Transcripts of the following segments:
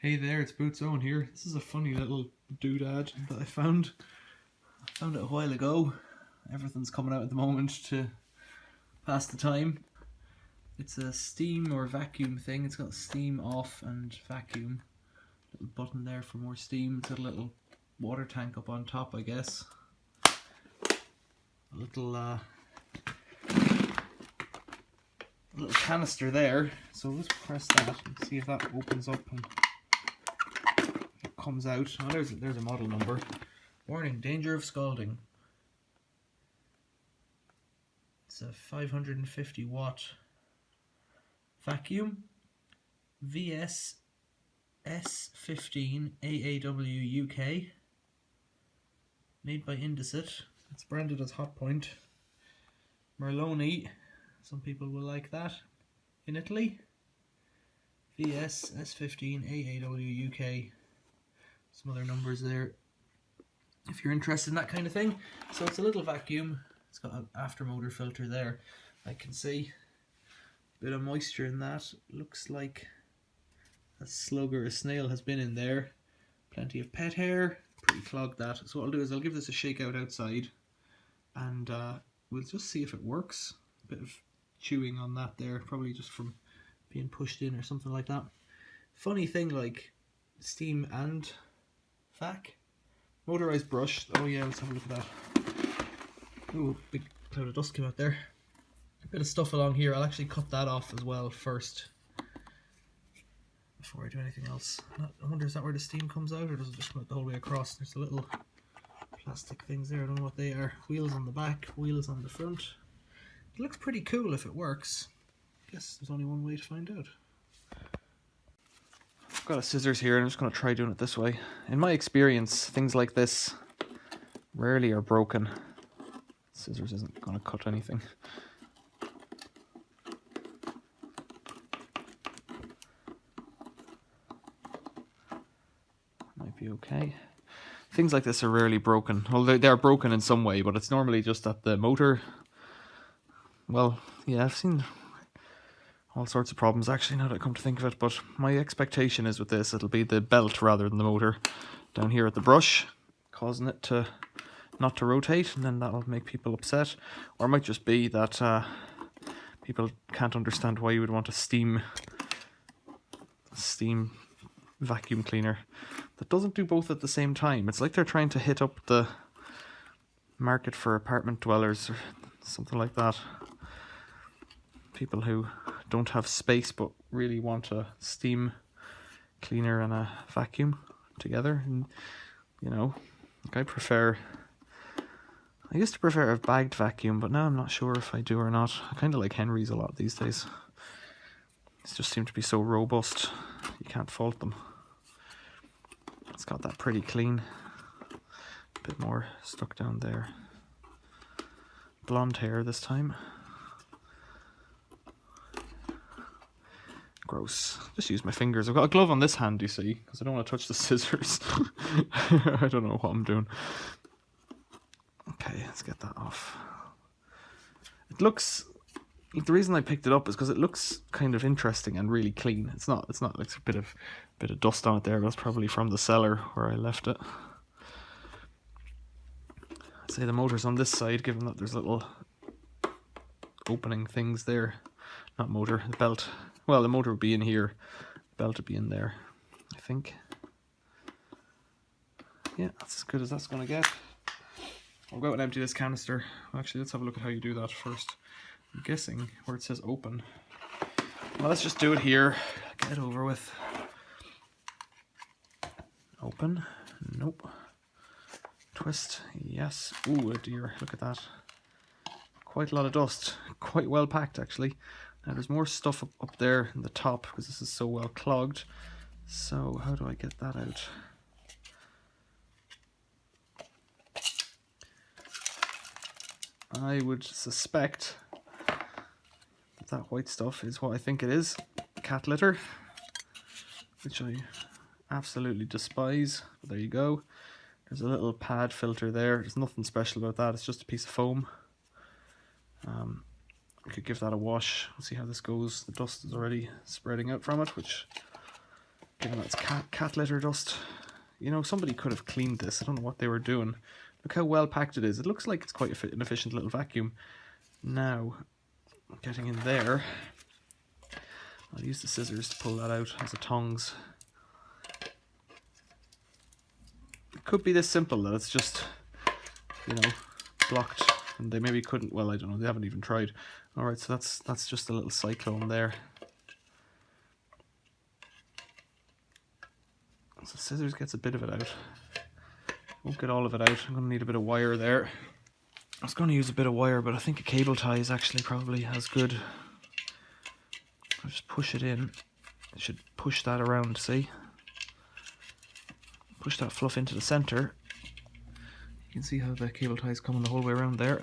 Hey there, it's Boots Owen here. This is a funny little doodad that I found. I found it a while ago. Everything's coming out at the moment to pass the time. It's a steam or vacuum thing. It's got steam off and vacuum. Little button there for more steam. It's got a little water tank up on top, I guess. A little canister there. So let's press that and see if that opens up and it comes out. Oh, there's a model number. Warning, danger of scalding. It's a 550 watt vacuum. VS S15 AAW UK. Made by Indesit. It's branded as Hotpoint. Merloni. Some people will like that. In Italy. VS S15 AAW UK. Some other numbers there if you're interested in that kind of thing. So it's a little vacuum. It's got an aftermotor filter there. I can see a bit of moisture in that. Looks like a slug or a snail has been in there. Plenty of pet hair. Pretty clogged that. So what I'll do is I'll give this a shake out outside and we'll just see if it works. A bit of chewing on that there, probably just from being pushed in or something like that. Funny thing, like steam and vac. Motorized brush. Oh yeah, let's have a look at that. Ooh, big cloud of dust came out there. A bit of stuff along here. I'll actually cut that off as well first before I do anything else. I wonder, is that where the steam comes out, or does it just come out the whole way across? There's a little plastic things there. I don't know what they are. Wheels on the back, wheels on the front. It looks pretty cool if it works. Guess there's only one way to find out. I've got a scissors here and I'm just going to try doing it this way. In my experience, things like this rarely are broken. Scissors isn't going to cut anything. Might be okay. Things like this are rarely broken. Well, they are broken in some way, but it's normally just that the motor... Well, yeah, I've seen all sorts of problems actually now that I come to think of it, but my expectation is with this it'll be the belt rather than the motor down here at the brush, causing it to not to rotate, and then that'll make people upset. Or it might just be that people can't understand why you would want a steam vacuum cleaner that doesn't do both at the same time. It's like they're trying to hit up the market for apartment dwellers or something like that. People who don't have space but really want a steam cleaner and a vacuum together. And you know, like I used to prefer a bagged vacuum, but now I'm not sure if I do or not. I kind of like Henry's a lot these days. These just seem to be so robust, you can't fault them. It's got that pretty clean. A bit more stuck down there. Blonde hair this time. Gross. Just use my fingers. I've got a glove on this hand, you see, because I don't want to touch the scissors. I don't know what I'm doing. Okay, let's get that off. It looks... The reason I picked it up is because it looks kind of interesting and really clean. It's not like a bit of dust on it there. That's probably from the cellar where I left it. I'd say the motor's on this side, given that there's little opening things there. Not motor, the belt. Well, the motor would be in here, the belt would be in there, I think. Yeah, that's as good as that's going to get. I'll go out and empty this canister. Actually, let's have a look at how you do that first. I'm guessing where it says open. Well, let's just do it here. Get it over with. Open. Nope. Twist. Yes. Ooh, dear. Look at that. Quite a lot of dust. Quite well packed, actually. Now, there's more stuff up there in the top because this is so well clogged. So, how do I get that out? I would suspect that white stuff is what I think it is. Cat litter, which I absolutely despise. But there you go. There's a little pad filter there. There's nothing special about that. It's just a piece of foam. I could give that a wash. We'll see how this goes. The dust is already spreading out from it, which Given that's cat litter dust. You know, somebody could have cleaned this. I don't know what they were doing. Look how well packed it is. It looks like it's quite an efficient little vacuum. Now, getting in there, I'll use the scissors to pull that out as the tongs. It could be this simple that it's just, you know, blocked, and they maybe couldn't. Well, I don't know. They haven't even tried. All right, so that's just a little cyclone there. So scissors gets a bit of it out. Won't get all of it out. I'm going to need a bit of wire there. I was going to use a bit of wire, but I think a cable tie is actually probably as good. I'll just push it in. I should push that around, see? Push that fluff into the center. You can see how the cable tie is coming the whole way around there.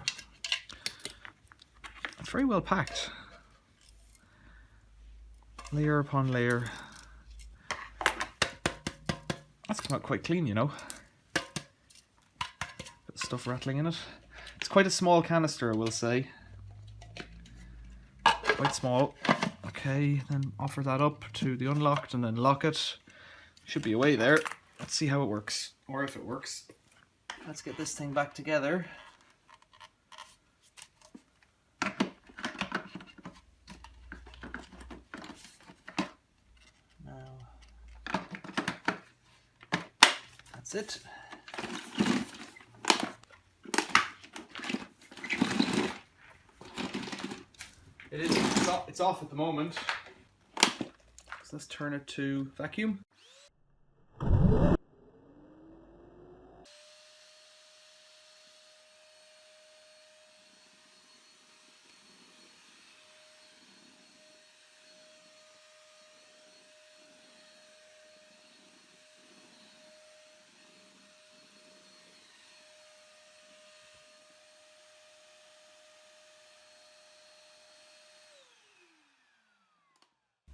It's very well packed. Layer upon layer. That's come out quite clean, you know. Bit of stuff rattling in it. It's quite a small canister, I will say. Quite small. Okay, then offer that up to the unlocked and then lock it. Should be away there. Let's see how it works, or if it works. Let's get this thing back together. Now, that's it. It's off at the moment. So let's turn it to vacuum.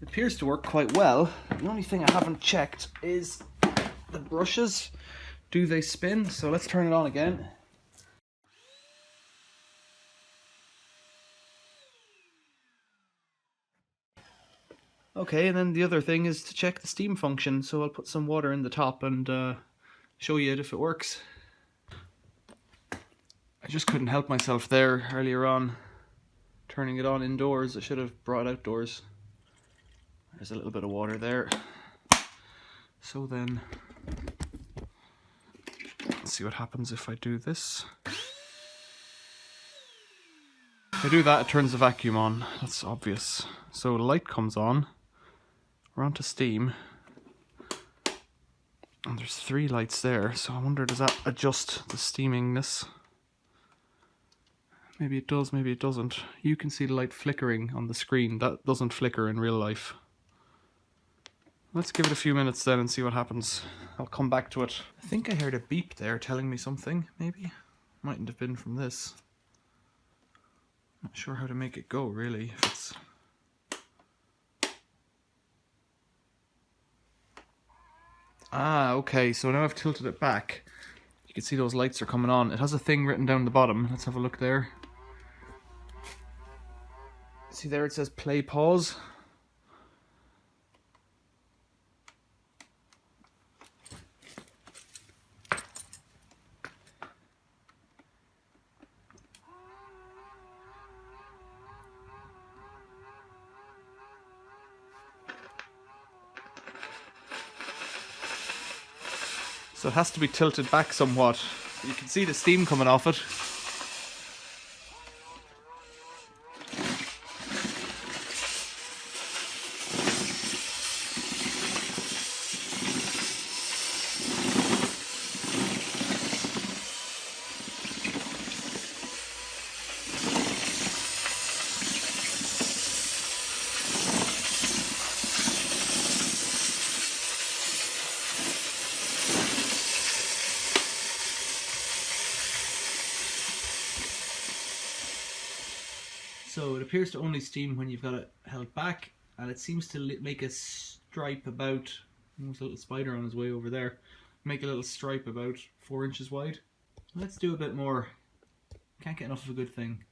It appears to work quite well. The only thing I haven't checked is the brushes. Do they spin? So let's turn it on again. Okay, and then the other thing is to check the steam function. So I'll put some water in the top and show you if it works. I just couldn't help myself there earlier on. Turning it on indoors. I should have brought it outdoors. There's a little bit of water there. So then, let's see what happens if I do this. If I do that, it turns the vacuum on. That's obvious. So the light comes on. We're onto steam. And there's 3 lights there. So I wonder, does that adjust the steamingness? Maybe it does, maybe it doesn't. You can see the light flickering on the screen. That doesn't flicker in real life. Let's give it a few minutes then and see what happens. I'll come back to it. I think I heard a beep there telling me something, maybe. Mightn't have been from this. Not sure how to make it go, really. If it's... Ah, okay, so now I've tilted it back. You can see those lights are coming on. It has a thing written down the bottom. Let's have a look there. See there it says play pause. So it has to be tilted back somewhat. You can see the steam coming off it. So it appears to only steam when you've got it held back, and it seems to make a stripe about, almost a little spider on his way over there, make a little stripe about 4 inches wide. Let's do a bit more. Can't get enough of a good thing.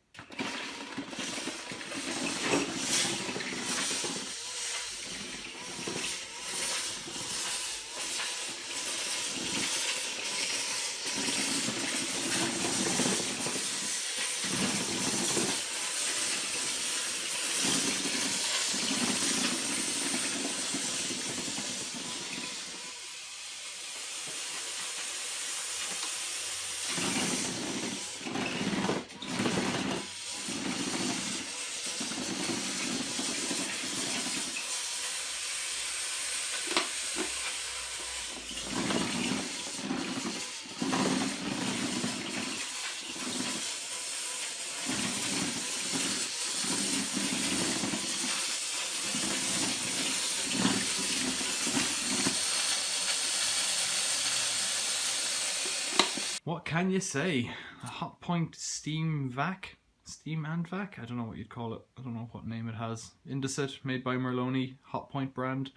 What can you say? A Hotpoint steam vac? Steam and vac? I don't know what you'd call it. I don't know what name it has. Indesit, made by Merloni, Hotpoint brand.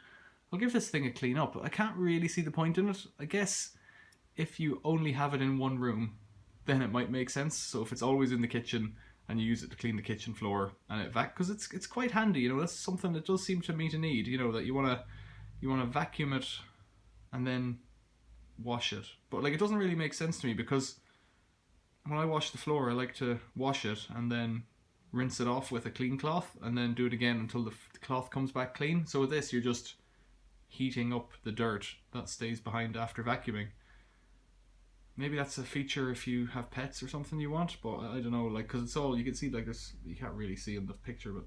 I'll give this thing a clean up. I can't really see the point in it. I guess if you only have it in one room, then it might make sense. So if it's always in the kitchen and you use it to clean the kitchen floor and it because it's quite handy, you know, that's something that does seem to me to need, you know, that you wanna vacuum it and then wash it. But like, it doesn't really make sense to me, because when I wash the floor, I like to wash it and then rinse it off with a clean cloth and then do it again until the cloth comes back clean. So with this, you're just heating up the dirt that stays behind after vacuuming. Maybe that's a feature if you have pets or something you want, but I don't know, like, because it's all, you can see, like, this, you can't really see in the picture, but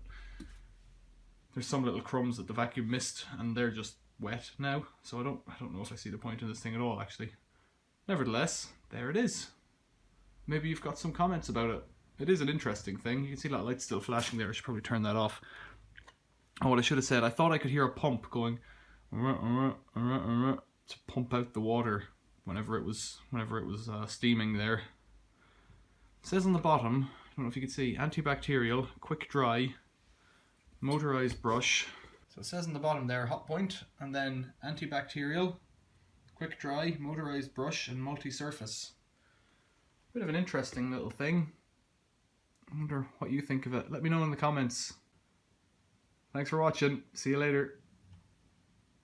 there's some little crumbs that the vacuum missed and they're just wet now, so I don't know if I see the point in this thing at all, actually. Nevertheless, there it is. Maybe you've got some comments about it. It is an interesting thing. You can see that light still flashing there. I should probably turn that off. Oh, what I should have said, I thought I could hear a pump going to pump out the water whenever it was steaming there. It says on the bottom, I don't know if you can see, antibacterial, quick dry, motorized brush. So it says on the bottom there, Hotpoint, and then antibacterial, quick dry, motorized brush, and multi-surface. Bit of an interesting little thing. I wonder what you think of it. Let me know in the comments. Thanks for watching. See you later.